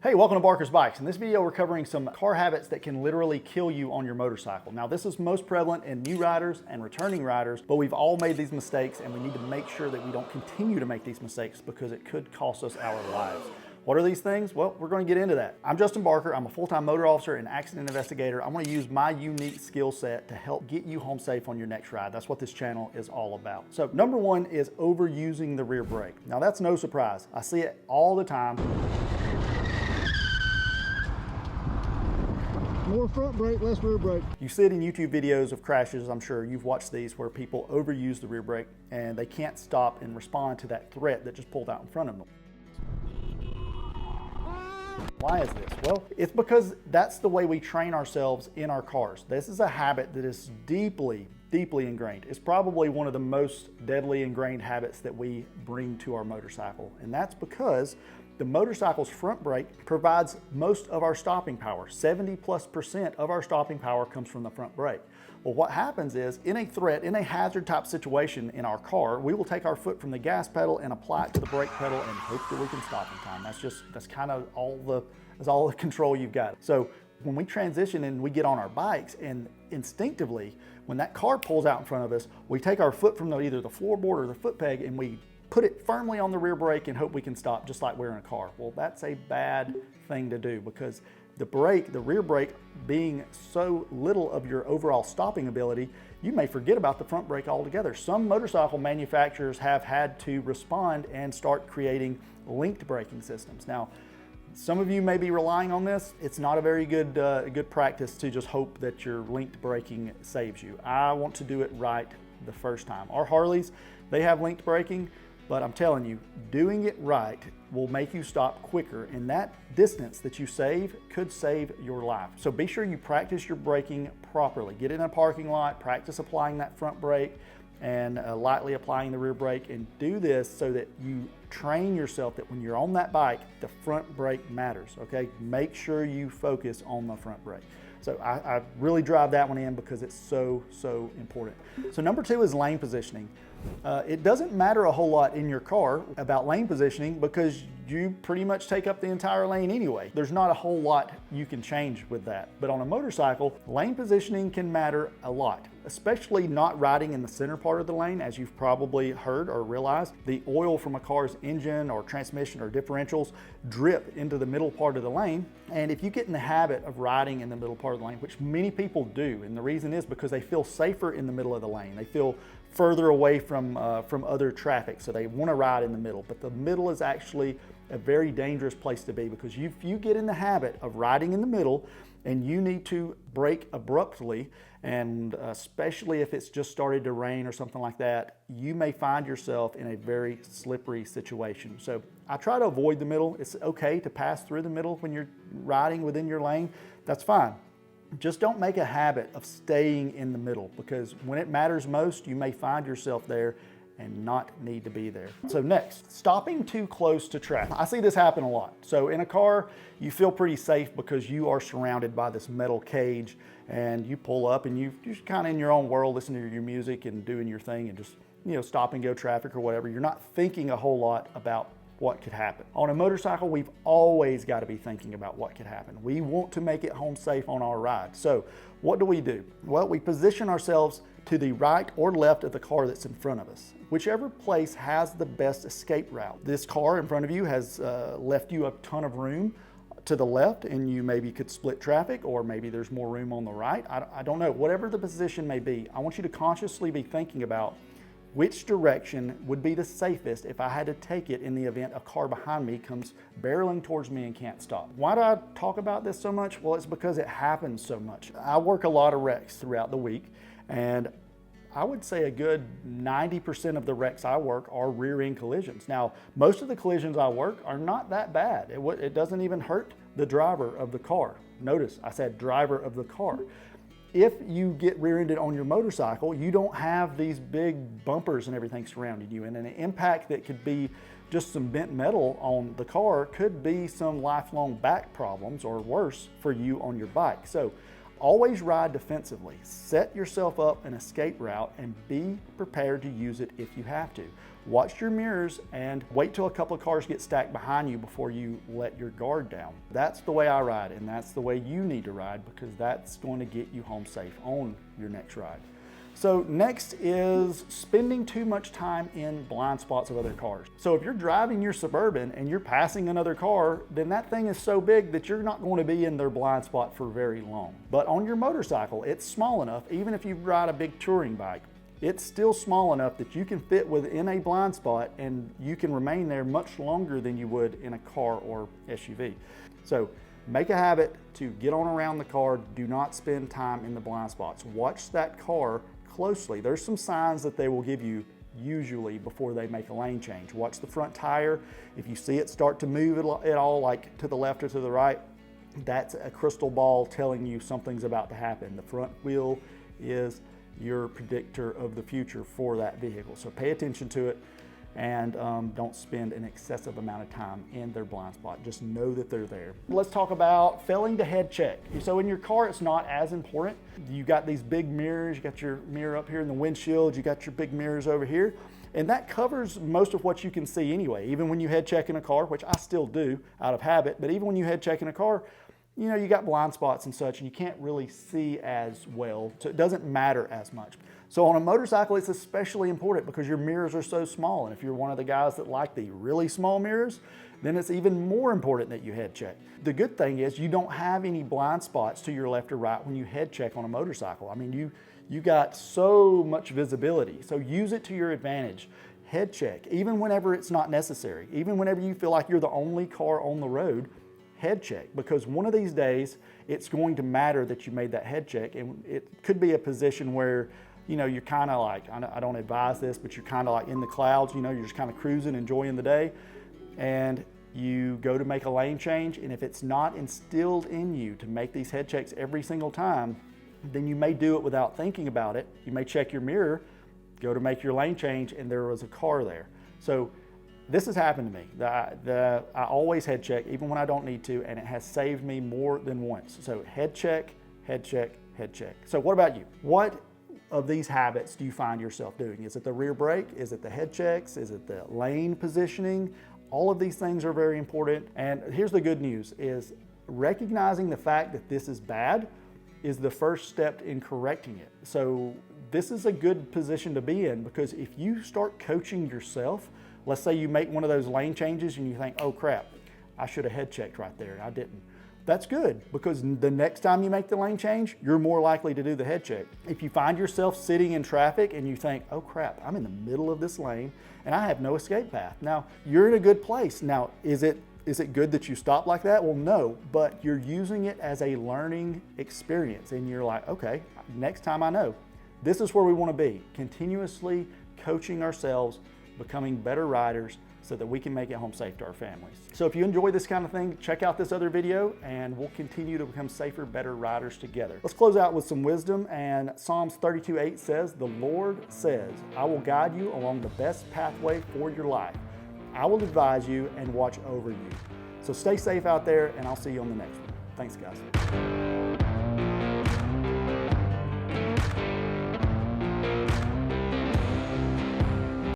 Hey, welcome to Barker's Bikes. In this video, we're covering some car habits that can literally kill you on your motorcycle. Now, this is most prevalent in new riders and returning riders, but we've all made these mistakes and we need to make sure that we don't continue to make these mistakes because it could cost us our lives. What are these things? Well, we're going to get into that. I'm Justin Barker. I'm a full-time motor officer and accident investigator. I'm going to use my unique skill set to help get you home safe on your next ride. That's what this channel is all about. So number one is overusing the rear brake. Now, that's no surprise. I see it all the time. More front brake, less rear brake. You see it in YouTube videos of crashes, I'm sure you've watched these, where people overuse the rear brake and they can't stop and respond to that threat that just pulled out in front of them. Why is this? Well, it's because that's the way we train ourselves in our cars. This is a habit that is deeply ingrained. It's probably one of the most deadly ingrained habits that we bring to our motorcycle. And that's because the motorcycle's front brake provides most of our stopping power. 70+% of our stopping power comes from the front brake. Well, what happens is in a hazard type situation in our car, we will take our foot from the gas pedal and apply it to the brake pedal and hope that we can stop in time. That's kind of all the control you've got. So when we transition and we get on our bikes, and instinctively, when that car pulls out in front of us, we take our foot from either the floorboard or the foot peg and we put it firmly on the rear brake and hope we can stop just like we're in a car. Well, that's a bad thing to do because the rear brake being so little of your overall stopping ability, you may forget about the front brake altogether. Some motorcycle manufacturers have had to respond and start creating linked braking systems. Now, some of you may be relying on this. It's not a very good practice to just hope that your linked braking saves you. I want to do it right the first time. Our Harleys, they have linked braking, but I'm telling you, doing it right will make you stop quicker, and that distance that you save could save your life. So be sure you practice your braking properly. Get in a parking lot, practice applying that front brake and lightly applying the rear brake, and do this so that you train yourself that when you're on that bike, the front brake matters, okay? Make sure you focus on the front brake. So I really drive that one in because it's so important. So number two is lane positioning. It doesn't matter a whole lot in your car about lane positioning because you pretty much take up the entire lane anyway. There's not a whole lot you can change with that. But on a motorcycle, lane positioning can matter a lot, especially not riding in the center part of the lane. As you've probably heard or realized, the oil from a car's engine or transmission or differentials drip into the middle part of the lane. And if you get in the habit of riding in the middle part of the lane, which many people do, and the reason is because they feel safer in the middle of the lane. They feel further away from other traffic, so they want to ride in the middle. But the middle is actually a very dangerous place to be because if you get in the habit of riding in the middle and you need to brake abruptly, and especially if it's just started to rain or something like that, you may find yourself in a very slippery situation. So I try to avoid the middle. It's okay to pass through the middle when you're riding within your lane. That's fine. Just don't make a habit of staying in the middle because when it matters most, you may find yourself there and not need to be there. So next, stopping too close to traffic. I see this happen a lot. So in a car, you feel pretty safe because you are surrounded by this metal cage and you pull up and you're just kind of in your own world, listening to your music and doing your thing and just, stop and go traffic or whatever. You're not thinking a whole lot about what could happen. On a motorcycle, we've always got to be thinking about what could happen. We want to make it home safe on our ride. So what do? Well, we position ourselves to the right or left of the car that's in front of us. Whichever place has the best escape route. This car in front of you has left you a ton of room to the left, and you maybe could split traffic, or maybe there's more room on the right. I don't know. Whatever the position may be, I want you to consciously be thinking about which direction would be the safest if I had to take it in the event a car behind me comes barreling towards me and can't stop. Why do I talk about this so much? Well, it's because it happens so much. I work a lot of wrecks throughout the week, and I would say a good 90% of the wrecks I work are rear end collisions. Now, most of the collisions I work are not that bad. It doesn't even hurt the driver of the car. Notice I said driver of the car. If you get rear-ended on your motorcycle, you don't have these big bumpers and everything surrounding you, and an impact that could be just some bent metal on the car could be some lifelong back problems or worse for you on your bike. So Always ride defensively. Set yourself up an escape route and be prepared to use it if you have to. Watch your mirrors and wait till a couple of cars get stacked behind you before you let your guard down. That's the way I ride, and that's the way you need to ride, because that's going to get you home safe on your next ride. So next is spending too much time in blind spots of other cars. So if you're driving your Suburban and you're passing another car, then that thing is so big that you're not going to be in their blind spot for very long. But on your motorcycle, it's small enough, even if you ride a big touring bike, it's still small enough that you can fit within a blind spot and you can remain there much longer than you would in a car or SUV. So make a habit to get on around the car. Do not spend time in the blind spots. Watch that car closely. There's some signs that they will give you usually before they make a lane change. Watch the front tire. If you see it start to move at all, like to the left or to the right, that's a crystal ball telling you something's about to happen. The front wheel is your predictor of the future for that vehicle. So pay attention to it, and don't spend an excessive amount of time in their blind spot. Just know that they're there. Let's talk about failing to head check. So in your car, it's not as important. You got these big mirrors, you got your mirror up here in the windshield, you got your big mirrors over here, and that covers most of what you can see anyway. Even when you head check in a car, which I still do out of habit, but even when you head check in a car, you know, you got blind spots and such, and you can't really see as well, so it doesn't matter as much. So on a motorcycle, it's especially important because your mirrors are so small, and if you're one of the guys that like the really small mirrors, then it's even more important that you head check. The good thing is you don't have any blind spots to your left or right when you head check on a motorcycle. I mean, you got so much visibility, so use it to your advantage. Head check, even whenever it's not necessary, even whenever you feel like you're the only car on the road, head check, because one of these days it's going to matter that you made that head check, and it could be a position where, you know, you're kind of like, I don't advise this, but you're kind of like in the clouds, you know, you're just kind of cruising, enjoying the day, and you go to make a lane change, and if it's not instilled in you to make these head checks every single time, then you may do it without thinking about it. You may check your mirror, go to make your lane change, and there was a car there. So this has happened to me. I always head check, even when I don't need to, and it has saved me more than once. So head check, head check, head check. So what about you? What of these habits do you find yourself doing? Is it the rear brake? Is it the head checks? Is it the lane positioning? All of these things are very important. And here's the good news is recognizing the fact that this is bad is the first step in correcting it. So this is a good position to be in, because if you start coaching yourself, let's say you make one of those lane changes and you think, oh crap, I should have head checked right there, and I didn't. That's good, because the next time you make the lane change, you're more likely to do the head check. If you find yourself sitting in traffic and you think, oh crap, I'm in the middle of this lane and I have no escape path. Now, you're in a good place. Now, is it good that you stop like that? Well, no, but you're using it as a learning experience, and you're like, okay, next time I know. This is where we want to be, continuously coaching ourselves, becoming better riders so that we can make it home safe to our families. So if you enjoy this kind of thing, check out this other video, and we'll continue to become safer, better riders together. Let's close out with some wisdom, and Psalms 32:8 says, the Lord says, I will guide you along the best pathway for your life. I will advise you and watch over you. So stay safe out there, and I'll see you on the next one. Thanks, guys.